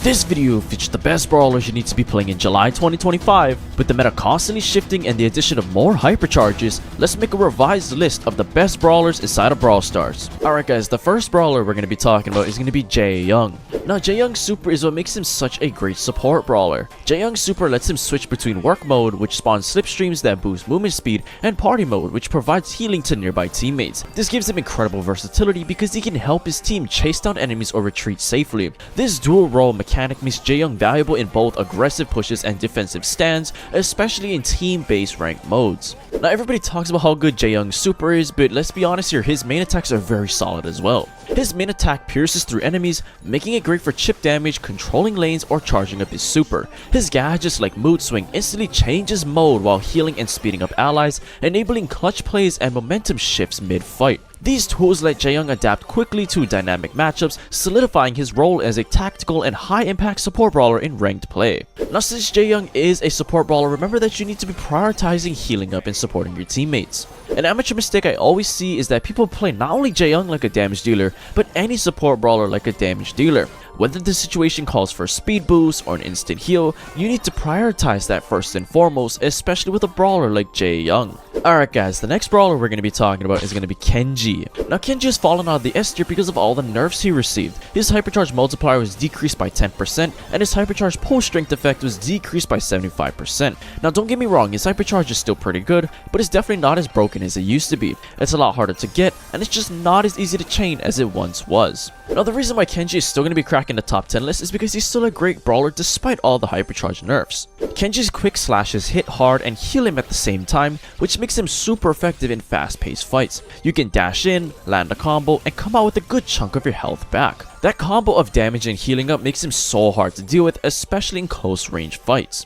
This video features the best brawlers you need to be playing in July 2025. With the meta constantly shifting and the addition of more hypercharges, let's make a revised list of the best brawlers inside of Brawl Stars. Alright guys, the first brawler we're going to be talking about is going to be Jaeyoung. Now Jaeyoung's super is what makes him such a great support brawler. Jaeyoung's super lets him switch between work mode, which spawns slipstreams that boost movement speed, and party mode, which provides healing to nearby teammates. This gives him incredible versatility because he can help his team chase down enemies or retreat safely. This dual role mechanic makes Jaeyoung valuable in both aggressive pushes and defensive stands, especially in team-based ranked modes. Now everybody talks about how good Jaeyoung's super is, but let's be honest here, his main attacks are very solid as well. His main attack pierces through enemies, making it great for chip damage, controlling lanes, or charging up his super. His gadgets like Mood Swing instantly changes mode while healing and speeding up allies, enabling clutch plays and momentum shifts mid-fight. These tools let Jaeyoung adapt quickly to dynamic matchups, solidifying his role as a tactical and high-impact support brawler in ranked play. Now since Jaeyoung is a support brawler, remember that you need to be prioritizing healing up and supporting your teammates. An amateur mistake I always see is that people play not only Jaeyoung like a damage dealer, but any support brawler like a damage dealer. Whether the situation calls for a speed boost or an instant heal, you need to prioritize that first and foremost, especially with a brawler like Jaeyoung. Alright guys, the next brawler we're going to be talking about is going to be Kenji. Now Kenji has fallen out of the S tier because of all the nerfs he received. His hypercharge multiplier was decreased by 10%, and his hypercharge pull strength effect was decreased by 75%. Now don't get me wrong, his hypercharge is still pretty good, but it's definitely not as broken as it used to be. It's a lot harder to get, and it's just not as easy to chain as it once was. Now the reason why Kenji is still going to be cracking the top 10 list is because he's still a great brawler despite all the hypercharge nerfs. Kenji's quick slashes hit hard and heal him at the same time, which makes him super effective in fast-paced fights. You can dash in, land a combo, and come out with a good chunk of your health back. That combo of damage and healing up makes him so hard to deal with, especially in close range fights.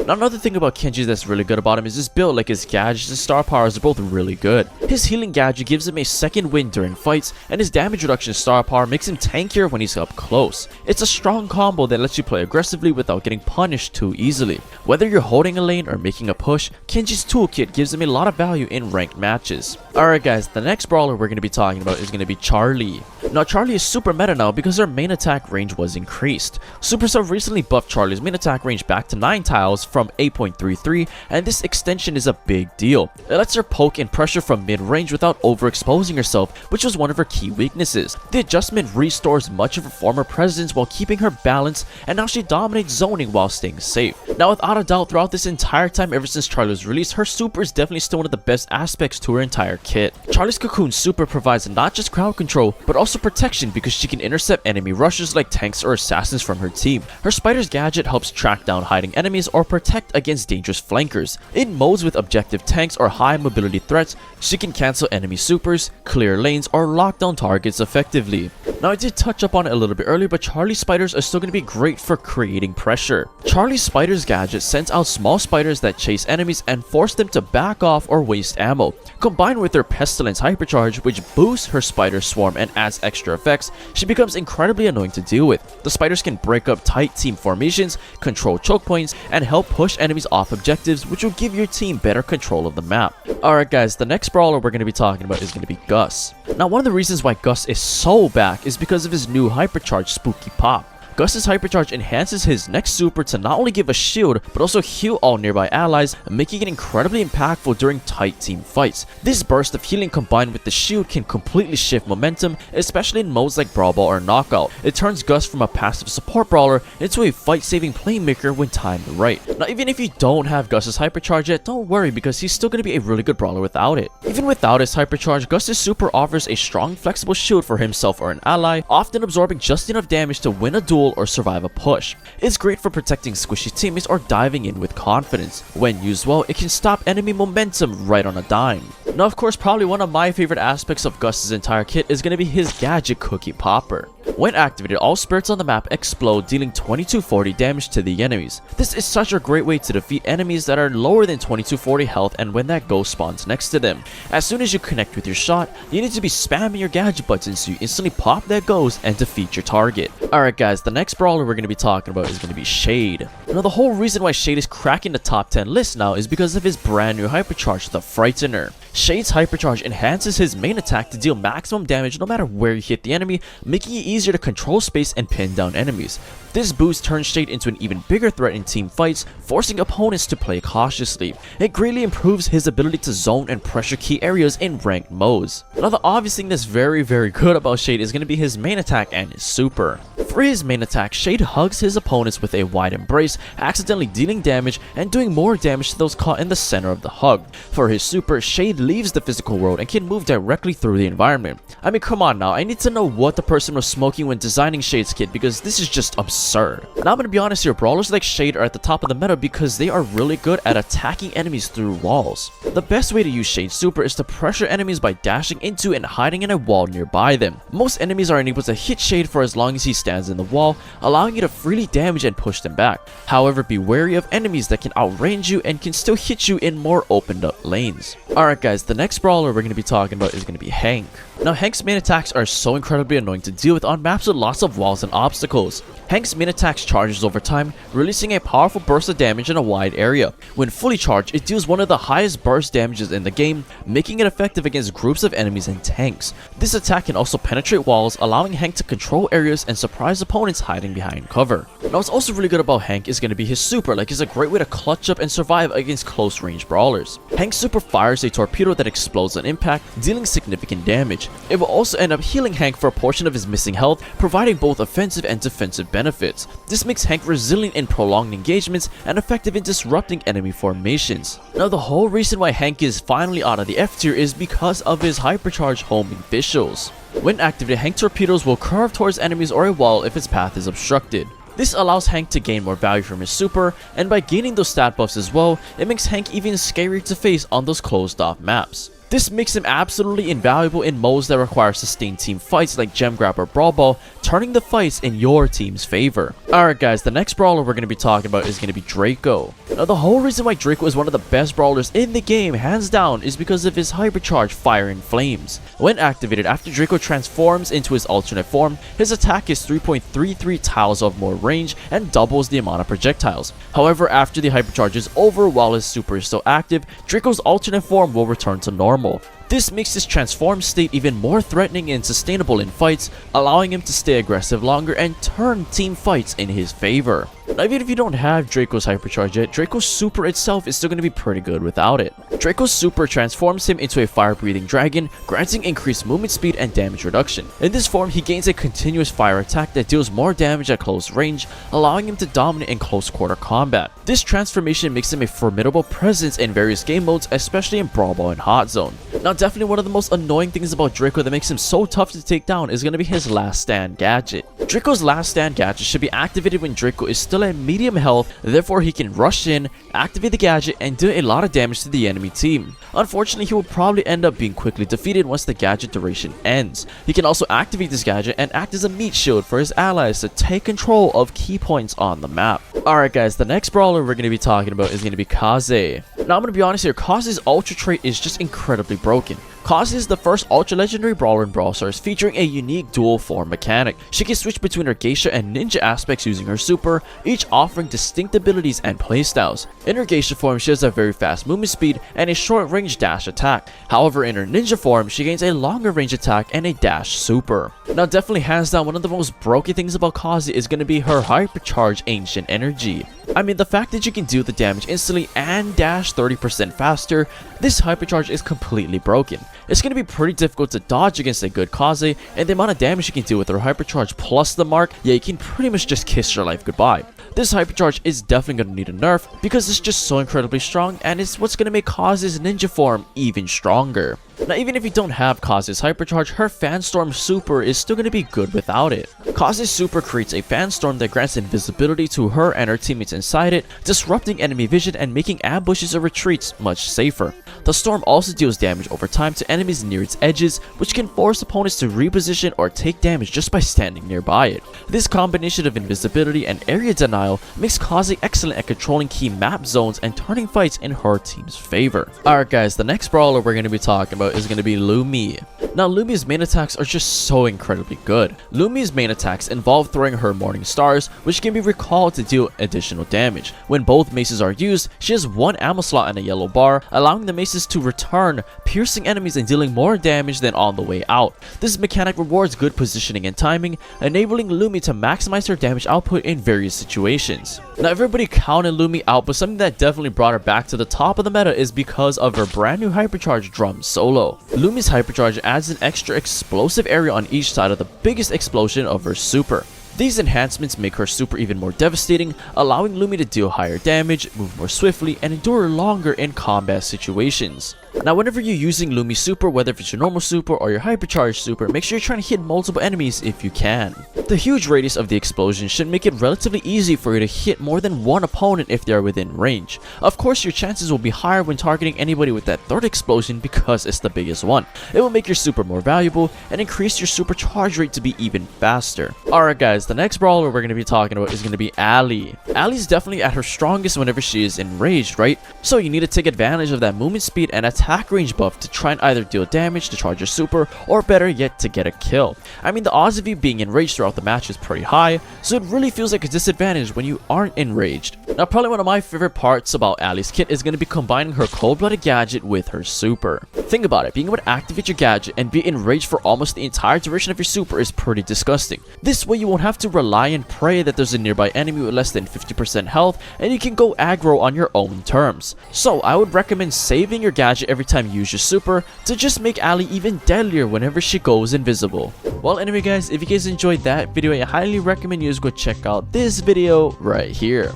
Now another thing about Kenji that's really good about him is his build, like his gadgets and star powers are both really good. His healing gadget gives him a second wind during fights, and his damage reduction star power makes him tankier when he's up close. It's a strong combo that lets you play aggressively without getting punished too easily. Whether you're holding a lane or making a push, Kenji's toolkit gives him a lot of value in ranked matches. Alright guys, the next brawler we're going to be talking about is going to be Charlie. Now Charlie is super meta now because her main attack range was increased. Supercell recently buffed Charlie's main attack range back to 9 tiles from 8.33, and this extension is a big deal. It lets her poke and pressure from mid-range without overexposing herself, which was one of her key weaknesses. The adjustment restores much of her former presence while keeping her balance, and now she dominates zoning while staying safe. Now without a doubt, throughout this entire time ever since Charlie was released, her super is definitely still one of the best aspects to her entire kit. Charlie's Cocoon super provides not just crowd control, but also protection because she can intercept enemy rushers like tanks or assassins from her team. Her Spider's gadget helps track down hiding enemies or protect against dangerous flankers. In modes with objective tanks or high mobility threats, she can cancel enemy supers, clear lanes, or lock down targets effectively. Now I did touch up on it a little bit earlier, but Charlie's spiders are still going to be great for creating pressure. Charlie's Spider's gadget sends out small spiders that chase enemies and force them to back off or waste ammo. Combined with her Pestilence hypercharge, which boosts her spider swarm and adds extra effects, she becomes incredibly annoying to deal with. The spiders can break up tight team formations, control choke points, and help push enemies off objectives, which will give your team better control of the map. Alright guys, the next brawler we're going to be talking about is going to be Gus. Now one of the reasons why Gus is so back is because of his new hypercharge Spooky Pop. Gus's hypercharge enhances his next super to not only give a shield, but also heal all nearby allies, making it incredibly impactful during tight team fights. This burst of healing combined with the shield can completely shift momentum, especially in modes like Brawl Ball or Knockout. It turns Gus from a passive support brawler into a fight-saving playmaker when timed right. Now even if you don't have Gus's hypercharge yet, don't worry because he's still going to be a really good brawler without it. Even without his hypercharge, Gus's super offers a strong flexible shield for himself or an ally, often absorbing just enough damage to win a duel or survive a push. It's great for protecting squishy teammates or diving in with confidence. When used well, it can stop enemy momentum right on a dime. Now of course, probably one of my favorite aspects of Gus's entire kit is going to be his gadget Cookie Popper. When activated, all spirits on the map explode, dealing 2240 damage to the enemies. This is such a great way to defeat enemies that are lower than 2240 health and when that ghost spawns next to them. As soon as you connect with your shot, you need to be spamming your gadget button so you instantly pop that ghost and defeat your target. Alright guys, the the next brawler we're going to be talking about is going to be Shade. Now the whole reason why Shade is cracking the top 10 list now is because of his brand new hypercharge, the Frightener. Shade's hypercharge enhances his main attack to deal maximum damage no matter where you hit the enemy, making it easier to control space and pin down enemies. This boost turns Shade into an even bigger threat in team fights, forcing opponents to play cautiously. It greatly improves his ability to zone and pressure key areas in ranked modes. Now the obvious thing that's very good about Shade is going to be his main attack and his super. For his main attack, Shade hugs his opponents with a wide embrace, accidentally dealing damage and doing more damage to those caught in the center of the hug. For his super, Shade leaves the physical world and can move directly through the environment. I mean, come on now, I need to know what the person was smoking when designing Shade's kit because this is just absurd. Now I'm gonna be honest here, brawlers like Shade are at the top of the meta because they are really good at attacking enemies through walls. The best way to use Shade's super is to pressure enemies by dashing into and hiding in a wall nearby them. Most enemies are unable to hit Shade for as long as he stands in the wall, allowing you to freely damage and push them back. However, be wary of enemies that can outrange you and can still hit you in more opened up lanes. Alright guys, the next brawler we're going to be talking about is going to be Hank. Now Hank's main attacks are so incredibly annoying to deal with on maps with lots of walls and obstacles. Hank's main attacks charges over time, releasing a powerful burst of damage in a wide area. When fully charged, it deals one of the highest burst damages in the game, making it effective against groups of enemies and tanks. This attack can also penetrate walls, allowing Hank to control areas and surprise opponents hiding behind cover. Now what's also really good about Hank is going to be his super, like it's a great way to clutch up and survive against close range brawlers. Hank's super fires a torpedo that explodes on impact, dealing significant damage. It will also end up healing Hank for a portion of his missing health, providing both offensive and defensive benefits. This makes Hank resilient in prolonged engagements and effective in disrupting enemy formations. Now the whole reason why Hank is finally out of the F tier is because of his hypercharge homing visuals. When activated, Hank torpedoes will curve towards enemies or a wall if its path is obstructed. This allows Hank to gain more value from his super, and by gaining those stat buffs as well, it makes Hank even scarier to face on those closed off maps. This makes him absolutely invaluable in modes that require sustained team fights like Gem Grab or Brawl Ball, turning the fights in your team's favor. Alright guys, the next brawler we're going to be talking about is going to be Draco. Now the whole reason why Draco is one of the best brawlers in the game, hands down, is because of his hypercharge Fire and Flames. When activated, after Draco transforms into his alternate form, his attack is 3.33 tiles of more range and doubles the amount of projectiles. However, after the hypercharge is over while his super is still active, Draco's alternate form will return to normal. This makes his transformed state even more threatening and sustainable in fights, allowing him to stay aggressive longer and turn team fights in his favor. Now, even if you don't have Draco's hypercharge yet, Draco's super itself is still going to be pretty good without it. Draco's super transforms him into a fire-breathing dragon, granting increased movement speed and damage reduction. In this form, he gains a continuous fire attack that deals more damage at close range, allowing him to dominate in close quarter combat. This transformation makes him a formidable presence in various game modes, especially in Brawl Ball and Hot Zone. Now, definitely one of the most annoying things about Draco that makes him so tough to take down is going to be his Last Stand gadget. Draco's Last Stand gadget should be activated when Draco is still at medium health, therefore he can rush in, activate the gadget, and do a lot of damage to the enemy team. Unfortunately, he will probably end up being quickly defeated once the gadget duration ends. He can also activate this gadget and act as a meat shield for his allies to take control of key points on the map. Alright guys, the next brawler we're going to be talking about is going to be Kaze. Now I'm going to be honest here, Kaze's ultra trait is just incredibly broken. Kaze is the first ultra legendary brawler in Brawl Stars, featuring a unique dual form mechanic. She can switch between her geisha and ninja aspects using her super, each offering distinct abilities and playstyles. In her geisha form, she has a very fast movement speed and a short range dash attack. However, in her ninja form, she gains a longer range attack and a dash super. Now definitely hands down, one of the most broken things about Kaze is going to be her hypercharged ancient energy. I mean, the fact that you can deal the damage instantly and dash 30% faster, this hypercharge is completely broken. It's going to be pretty difficult to dodge against a good Kaze, and the amount of damage you can deal with her hypercharge plus the mark, yeah, you can pretty much just kiss your life goodbye. This hypercharge is definitely going to need a nerf because it's just so incredibly strong, and it's what's going to make Kaze's ninja form even stronger. Now, even if you don't have Kaze's hypercharge, her Fanstorm super is still going to be good without it. Kaze's super creates a Fanstorm that grants invisibility to her and her teammates inside it, disrupting enemy vision and making ambushes or retreats much safer. The storm also deals damage over time to enemies near its edges, which can force opponents to reposition or take damage just by standing nearby it. This combination of invisibility and area denial style makes Kaze excellent at controlling key map zones and turning fights in her team's favor. Alright guys, the next brawler we're going to be talking about is going to be Lumi. Now Lumi's main attacks are just so incredibly good. Lumi's main attacks involve throwing her morning stars, which can be recalled to deal additional damage. When both maces are used, she has one ammo slot and a yellow bar, allowing the maces to return, piercing enemies and dealing more damage than on the way out. This mechanic rewards good positioning and timing, enabling Lumi to maximize her damage output in various situations. Now everybody counted Lumi out, but something that definitely brought her back to the top of the meta is because of her brand new hypercharge drum solo. Lumi's hypercharge adds an extra explosive area on each side of the biggest explosion of her super. These enhancements make her super even more devastating, allowing Lumi to deal higher damage, move more swiftly, and endure longer in combat situations. Now whenever you're using Lumi's super, whether if it's your normal super or your hypercharged super, make sure you're trying to hit multiple enemies if you can. The huge radius of the explosion should make it relatively easy for you to hit more than one opponent if they are within range. Of course, your chances will be higher when targeting anybody with that third explosion because it's the biggest one. It will make your super more valuable and increase your super charge rate to be even faster. Alright guys, the next brawler we're going to be talking about is going to be Ali. Ali's definitely at her strongest whenever she is enraged, right? So you need to take advantage of that movement speed and attack range buff to try and either deal damage to charge your super, or better yet, to get a kill. I mean, the odds of you being enraged throughout the match is pretty high, so it really feels like a disadvantage when you aren't enraged. Now probably one of my favorite parts about Ali's kit is going to be combining her cold-blooded gadget with her super. Think about it, being able to activate your gadget and be enraged for almost the entire duration of your super is pretty disgusting. This way you won't have to rely and pray that there's a nearby enemy with less than 50% health, and you can go aggro on your own terms. So I would recommend saving your gadget every time you use your super to just make Ali even deadlier whenever she goes invisible. Well anyway guys, if you guys enjoyed that video, I highly recommend you guys go check out this video right here.